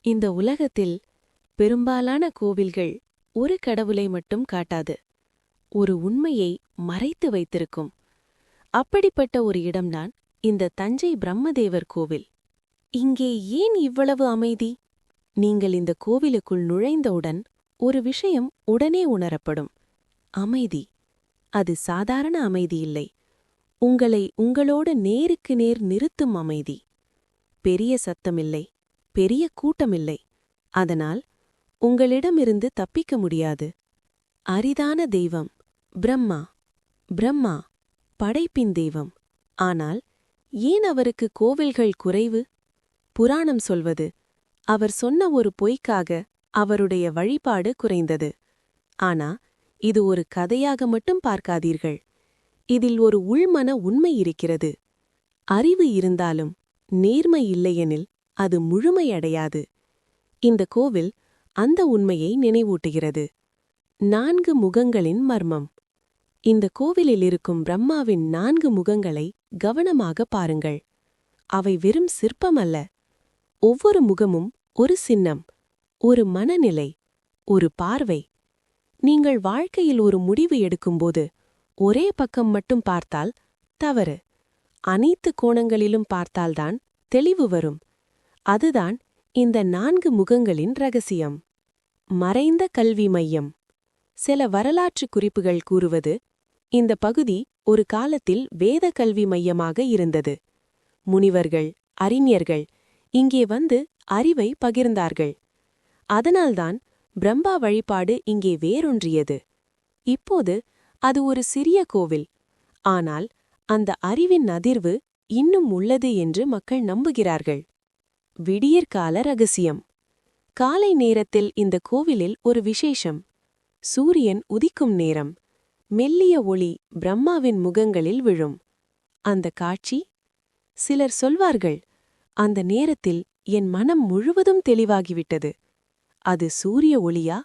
இந்த உலகத்தில் பெரும்பாலான கோவில்கள் ஒரு கடவுளை மட்டும் காட்டாது, ஒரு உண்மையை மறைத்து வைத்திருக்கும். அப்படிப்பட்ட ஒரு இடம்தான் இந்த தஞ்சை பிரம்மதேவர் கோவில். இங்கே ஏன் இவ்வளவு அமைதி? நீங்கள் இந்த கோவிலுக்குள் நுழைந்தவுடன் ஒரு விஷயம் உடனே உணரப்படும். அமைதி. அது சாதாரண அமைதி இல்லை. உங்களை உங்களோடு நேருக்கு நேர் நிறுத்தும் அமைதி. பெரிய சத்தமில்லை, பெரிய கூட்டமில்லை. அதனால் உங்களிடமிருந்து தப்பிக்க முடியாது. அரிதான தெய்வம் பிரம்மா. பிரம்மா படைப்பின் தெய்வம். ஆனால் ஏன் அவருக்கு கோவில்கள் குறைவு? புராணம் சொல்வது, அவர் சொன்ன ஒரு பொய்க்காக அவருடைய வழிபாடு குறைந்தது. ஆனா இது ஒரு கதையாக மட்டும் பார்க்காதீர்கள். இதில் ஒரு உள்மன உண்மை இருக்கிறது. அறிவு இருந்தாலும் நேர்மை இல்லையெனில் அது முழுமையடையாது. இந்த கோவில் அந்த உண்மையை நினைவூட்டுகிறது. 4 முகங்களின் மர்மம். இந்த கோவிலில் இருக்கும் பிரம்மாவின் 4 முகங்களை கவனமாக பாருங்கள். அவை வெறும் சிற்பம் அல்ல. ஒவ்வொரு முகமும் ஒரு சின்னம், ஒரு மனநிலை, ஒரு பார்வை. நீங்கள் வாழ்க்கையில் ஒரு முடிவு எடுக்கும்போது ஒரே பக்கம் மட்டும் பார்த்தால் தவறு. அனைத்து கோணங்களிலும் பார்த்தால்தான் தெளிவு வரும். அதுதான் இந்த 4 முகங்களின் ரகசியம். மறைந்த கல்வி மையம். சில வரலாற்று குறிப்புகள் கூறுவது, இந்த பகுதி ஒரு காலத்தில் வேத கல்வி மையமாக இருந்தது. முனிவர்கள், அறிஞர்கள் இங்கே வந்து அறிவை பகிர்ந்தார்கள். அதனால்தான் பிரம்மா வழிபாடு இங்கே வேரூன்றியது. இப்போது அது ஒரு சிறிய கோவில். ஆனால் அந்த அறிவின் அதிர்வு இன்னும் உள்ளது என்று மக்கள் நம்புகிறார்கள். விடியற்கால ரகசியம். காலை நேரத்தில் இந்த கோவிலில் ஒரு விசேஷம். சூரியன் உதிக்கும் நேரம். மெல்லிய ஒளி பிரம்மாவின் முகங்களில் விழும். அந்த காட்சி, சிலர் சொல்வார்கள், அந்த நேரத்தில் என் மனம் முழுவதும் தெளிவாகிவிட்டது. அது சூரிய ஒளியா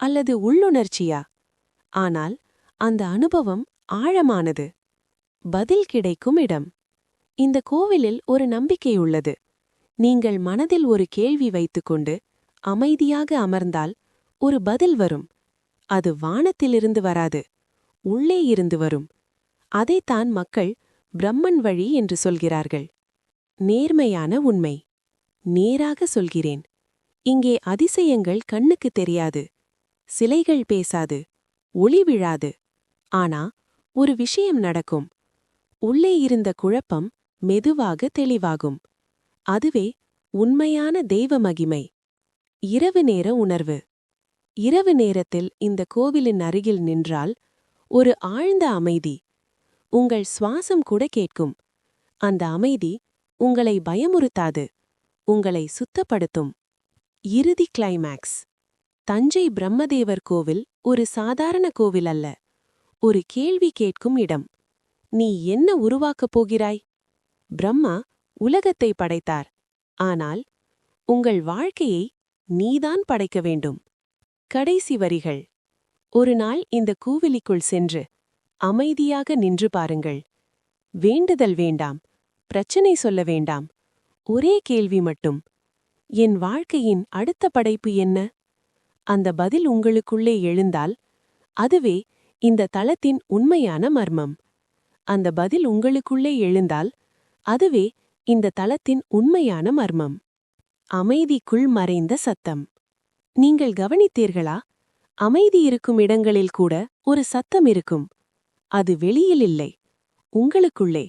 அல்லது உள்ளுணர்ச்சியா? ஆனால் அந்த அனுபவம் ஆழமானது. பதில் கிடைக்கும் இடம். இந்த கோவிலில் ஒரு நம்பிக்கை உள்ளது. நீங்கள் மனதில் ஒரு கேள்வி வைத்துக்கொண்டு அமைதியாக அமர்ந்தால் ஒரு பதில் வரும். அது வானத்திலிருந்து வராது, உள்ளே இருந்து வரும். அதைத்தான் மக்கள் பிரம்மன் வழி என்று சொல்கிறார்கள். நேர்மையான உண்மை. நேராக சொல்கிறேன். இங்கே அதிசயங்கள் கண்ணுக்கு தெரியாது. சிலைகள் பேசாது, ஒளி விழாது. ஆனா ஒரு விஷயம் நடக்கும். உள்ளே இருந்த குழப்பம் மெதுவாக தெளிவாகும். அதுவே உண்மையான தெய்வ மகிமை. இரவு நேர உணர்வு. இரவு நேரத்தில் இந்த கோவிலின் அருகில் நின்றால் ஒரு ஆழ்ந்த அமைதி. உங்கள் சுவாசம் கூட கேட்கும். அந்த அமைதி உங்களை பயமுறுத்தாது, உங்களை சுத்தப்படுத்தும். இறுதி கிளைமேக்ஸ். தஞ்சை பிரம்மதேவர் கோவில் ஒரு சாதாரண கோவில் அல்ல. ஒரு கேள்வி கேட்கும் இடம். நீ என்ன உருவாக்கப் போகிறாய்? பிரம்மா உலகத்தை படைத்தார். ஆனால் உங்கள் வாழ்க்கையை நீதான் படைக்க வேண்டும். கடைசி வரிகள். ஒரு நாள் இந்த கோவிலுக்குள் சென்று அமைதியாக நின்று பாருங்கள். வேண்டுதல் வேண்டாம், பிரச்சனை சொல்ல வேண்டாம். ஒரே கேள்வி மட்டும். என் வாழ்க்கையின் அடுத்த படைப்பு என்ன? அந்த பதில் உங்களுக்குள்ளே எழுந்தால் அதுவே இந்த தலத்தின் உண்மையான மர்மம். அந்த பதில் உங்களுக்குள்ளே எழுந்தால் அதுவே இந்த தலத்தின் உண்மையான மர்மம். அமைதிக்குள் மறைந்த சத்தம். நீங்கள் கவனித்தீர்களா? அமைதி இருக்கும் இடங்களில் கூட ஒரு சத்தம் இருக்கும். அது வெளியில் இல்லை, உங்களுக்குள்ளே.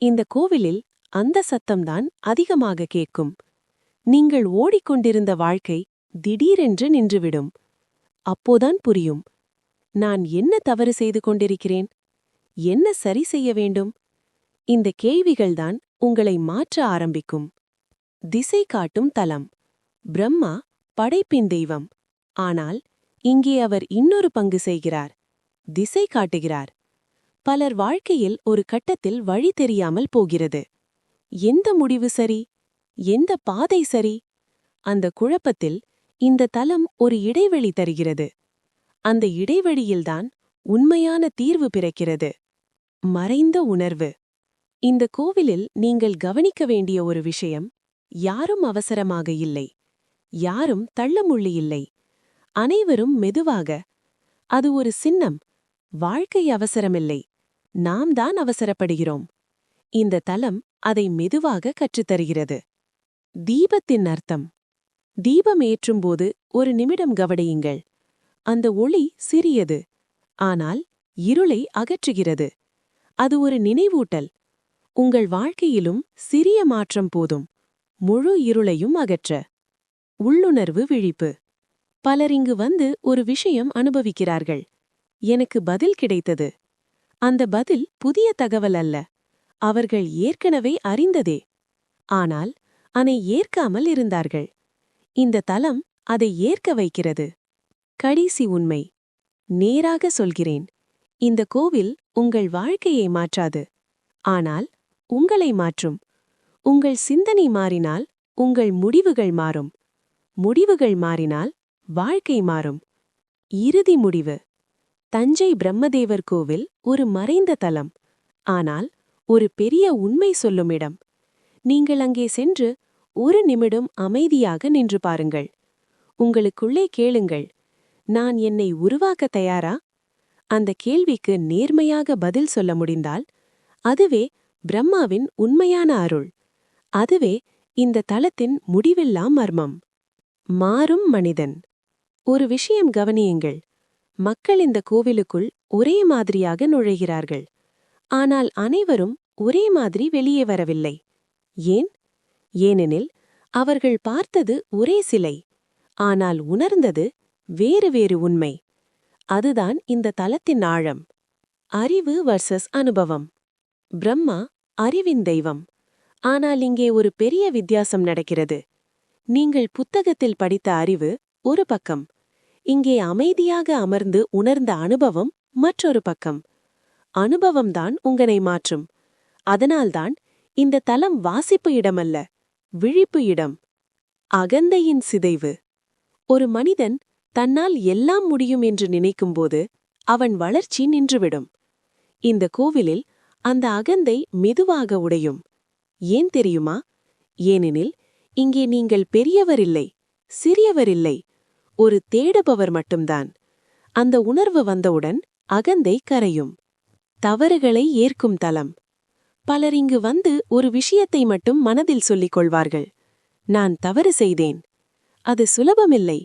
இந்த கோவிலில் அந்த சத்தம்தான் அதிகமாக கேட்கும். நீங்கள் ஓடிக்கொண்டிருந்த வாழ்க்கை திடீரென்று நின்றுவிடும். அப்போதான் புரியும், நான் என்ன தவறு செய்து கொண்டிருக்கிறேன்? என்ன சரி செய்ய வேண்டும்? இந்த கேள்விகள்தான் உங்களை மாற்ற ஆரம்பிக்கும். திசை காட்டும் தலம். பிரம்மா படைப்பின் தெய்வம். ஆனால் இங்கே அவர் இன்னொரு பங்கு செய்கிறார். திசை காட்டுகிறார். பலர் வாழ்க்கையில் ஒரு கட்டத்தில் வழி தெரியாமல் போகிறது. எந்த முடிவு சரி? எந்த பாதை சரி? அந்த குழப்பத்தில் இந்த தலம் ஒரு இடைவெளி தருகிறது. அந்த இடைவெளியில்தான் உண்மையான தீர்வு பிறக்கிறது. மறைந்த உணர்வு. இந்த கோவிலில் நீங்கள் கவனிக்க வேண்டிய ஒரு விஷயம், யாரும் அவசரமாக இல்லை. யாரும் தள்ளமுள்ளி இல்லை. அனைவரும் மெதுவாக. அது ஒரு சின்னம். வாழ்க்கை அவசரமில்லை. நாம் தான் அவசரப்படுகிறோம். இந்த தலம் அதை மெதுவாக கற்றுத்தருகிறது. தீபத்தின் அர்த்தம். தீபம் ஏற்றும்போது ஒரு நிமிடம் கவனியுங்கள். அந்த ஒளி சிறியது, ஆனால் இருளை அகற்றுகிறது. அது ஒரு நினைவூட்டல். உங்கள் வாழ்க்கையிலும் சிறிய மாற்றம் போதும் முழு இருளையும் அகற்ற. உள்ளுணர்வு விழிப்பு. பலர் இங்கு வந்து ஒரு விஷயம் அனுபவிக்கிறார்கள். எனக்கு பதில் கிடைத்தது. அந்த பதில் புதிய தகவல் அல்ல. அவர்கள் ஏற்கனவே அறிந்ததே. ஆனால் அதை ஏற்காமல் இருந்தார்கள். இந்த தலம் அதை ஏற்க வைக்கிறது. கடைசி உண்மை. நேராக சொல்கிறேன். இந்த கோவில் உங்கள் வாழ்க்கையை மாற்றாது. ஆனால் உங்களை மாற்றும். உங்கள் சிந்தனை மாறினால் உங்கள் முடிவுகள் மாறும். முடிவுகள் மாறினால் வாழ்க்கை மாறும். இறுதி முடிவு. தஞ்சை பிரம்மதேவர் கோவில் ஒரு மறைந்த தலம். ஆனால் ஒரு பெரிய உண்மை சொல்லும் இடம். நீங்கள் அங்கே சென்று ஒரு நிமிடம் அமைதியாக நின்று பாருங்கள். உங்களுக்குள்ளே கேளுங்கள், நான் என்னை உருவாக்க தயாரா? அந்த கேள்விக்கு நேர்மையாக பதில் சொல்ல முடிந்தால் அதுவே பிரம்மாவின் உண்மையான அருள். அதுவே இந்த தலத்தின் முடிவில்லா மர்மம். மாறும் மனிதன். ஒரு விஷயம் கவனியுங்கள். மக்கள் இந்த கோவிலுக்குள் ஒரே மாதிரியாக நுழைகிறார்கள். ஆனால் அனைவரும் ஒரே மாதிரி வெளியே வரவில்லை. ஏன்? ஏனெனில் அவர்கள் பார்த்தது ஒரே சிலை, ஆனால் உணர்ந்தது வேறு வேறு உண்மை. அதுதான் இந்த தலத்தின் ஆழம். அறிவு வர்சஸ் அனுபவம். பிரம்மா அறிவின் தெய்வம். ஆனால் இங்கே ஒரு பெரிய வித்தியாசம் நடக்கிறது. நீங்கள் புத்தகத்தில் படித்த அறிவு ஒரு பக்கம். இங்கே அமைதியாக அமர்ந்து உணர்ந்த அனுபவம் மற்றொரு பக்கம். அனுபவம்தான் உங்களை மாற்றும். அதனால்தான் இந்த தலம் வாசிப்பு இடமல்ல, விழிப்பு இடம். அகந்தையின் சிதைவு. ஒரு மனிதன் தன்னால் எல்லாம் முடியும் என்று நினைக்கும்போது அவன் வளர்ச்சி நின்றுவிடும். இந்த கோவிலில் அந்த அகந்தை மெதுவாக உடையும். ஏன் தெரியுமா? ஏனெனில் இங்கே நீங்கள் பெரியவரில்லை, சிறியவரில்லை, ஒரு தேடுபவர் மட்டும்தான். அந்த உணர்வு வந்தவுடன் அகந்தை கரையும். தவறுகளை ஏற்கும் தலம். பலர் இங்கு வந்து ஒரு விஷயத்தை மட்டும் மனதில் சொல்லிக் கொள்வார்கள். நான் தவறு செய்தேன். அது சுலபமில்லை.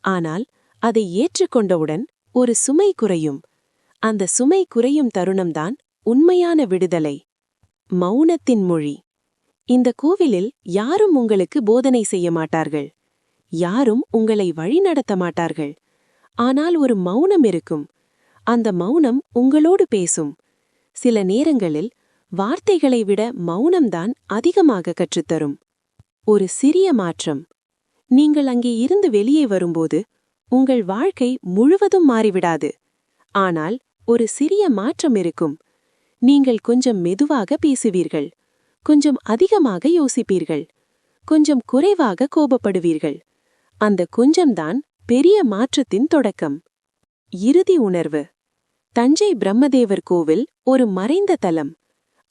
ஆனால் அதை ஏற்றுக்கொண்டவுடன் ஒரு சுமை குறையும். அந்த சுமை குறையும் தருணம்தான் உண்மையான விடுதலை. மௌனத்தின் மொழி. இந்த கோவிலில் யாரும் உங்களுக்கு போதனை செய்ய மாட்டார்கள். யாரும் உங்களை வழிநடத்த மாட்டார்கள். ஆனால் ஒரு மௌனம் இருக்கும். அந்த மௌனம் உங்களோடு பேசும். சில நேரங்களில் வார்த்தைகளை விட மௌனம்தான் அதிகமாக கற்றுத்தரும். ஒரு சிறிய மாற்றம். நீங்கள் அங்கே இருந்து வெளியே வரும்போது உங்கள் வாழ்க்கை முழுவதும் மாறிவிடாது. ஆனால் ஒரு சிறிய மாற்றம் இருக்கும். நீங்கள் கொஞ்சம் மெதுவாக பேசுவீர்கள், கொஞ்சம் அதிகமாக யோசிப்பீர்கள், கொஞ்சம் குறைவாக கோபப்படுவீர்கள். அந்த கொஞ்சம்தான் பெரிய மாற்றத்தின் தொடக்கம். இறுதி உணர்வு. தஞ்சை பிரம்மதேவர் கோவில் ஒரு மறைந்த தலம்.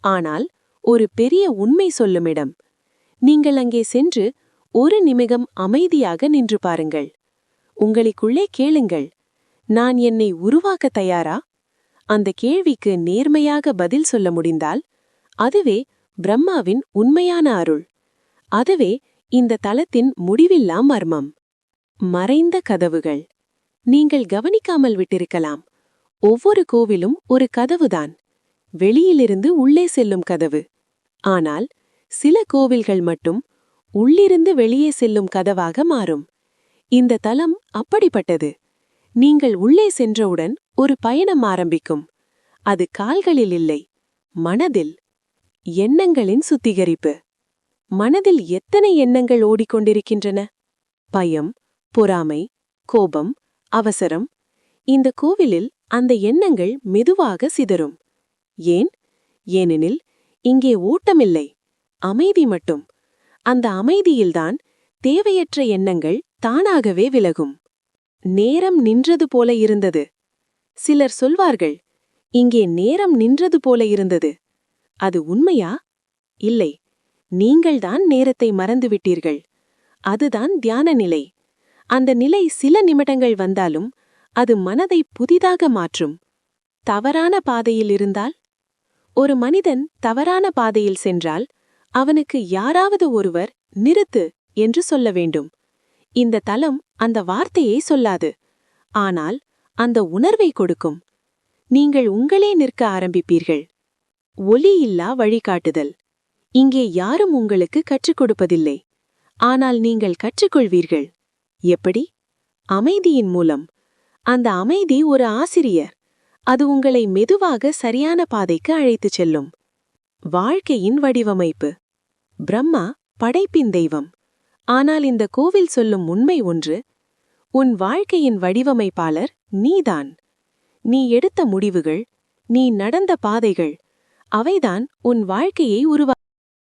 ஆனால் ஒரு பெரிய உண்மை சொல்லும் இடம். நீங்கள் அங்கே சென்று ஒரு நிமிடம் அமைதியாக நின்று பாருங்கள். உங்களுக்குள்ளே கேளுங்கள், நான் என்னை உருவாக்க தயாரா? அந்த கேள்விக்கு நேர்மையாக பதில் சொல்ல முடிந்தால் அதுவே பிரம்மாவின் உண்மையான அருள். அதுவே இந்த தலத்தின் முடிவில்லா மர்மம். மறைந்த கதவுகள். நீங்கள் கவனிக்காமல் விட்டிருக்கலாம். ஒவ்வொரு கோவிலும் ஒரு கதவுதான். வெளியிலிருந்து உள்ளே செல்லும் கதவு. ஆனால் சில கோவில்கள் மட்டும் உள்ளிருந்து வெளியே செல்லும் கதவாக மாறும். இந்த தலம் அப்படிப்பட்டது. நீங்கள் உள்ளே சென்றவுடன் ஒரு பயணம் ஆரம்பிக்கும். அது கால்களில் இல்லை, மனதில். எண்ணங்களின் சுத்திகரிப்பு. மனதில் எத்தனை எண்ணங்கள் ஓடிக்கொண்டிருக்கின்றன? பயம், பொறாமை, கோபம், அவசரம். இந்த கோவிலில் அந்த எண்ணங்கள் மெதுவாக சிதறும். ஏன்? ஏனெனில் இங்கே ஓட்டமில்லை, அமைதி மட்டும். அந்த அமைதியில்தான் தேவையற்ற எண்ணங்கள் தானாகவே விலகும். நேரம் நின்றது போல இருந்தது. சிலர் சொல்வார்கள், இங்கே நேரம் நின்றது போல இருந்தது. அது உண்மையா? இல்லை, நீங்கள்தான் நேரத்தை மறந்துவிட்டீர்கள். அதுதான் தியான நிலை. அந்த நிலை சில நிமிடங்கள் வந்தாலும் அது மனதை புதிதாக மாற்றும். தவறான பாதையில் இருந்தால், ஒரு மனிதன் தவறான பாதையில் சென்றால் அவனுக்கு யாராவது ஒருவர் நிறுத்து என்று சொல்ல வேண்டும். இந்த தலம் அந்த வார்த்தையை சொல்லாது, ஆனால் அந்த உணர்வை கொடுக்கும். நீங்கள் உங்களே நிற்க ஆரம்பிப்பீர்கள். ஒலி இல்லா வழிகாட்டுதல். இங்கே யாரும் உங்களுக்கு கற்றுக் கொடுப்பதில்லை, ஆனால் நீங்கள் கற்றுக்கொள்வீர்கள். எப்படி? அமைதியின் மூலம். அந்த அமைதி ஒரு ஆசிரியர். அது உங்களை மெதுவாக சரியான பாதைக்கு அழைத்துச் செல்லும். வாழ்க்கையின் வடிவமைப்பு. பிரம்மா படைப்பின் தெய்வம். ஆனால் இந்த கோவில் சொல்லும் உண்மை ஒன்று: உன் வாழ்க்கையின் வடிவமைப்பாளர் நீதான். நீ எடுத்த முடிவுகள், நீ நடந்த பாதைகள், அவைதான் உன் வாழ்க்கையை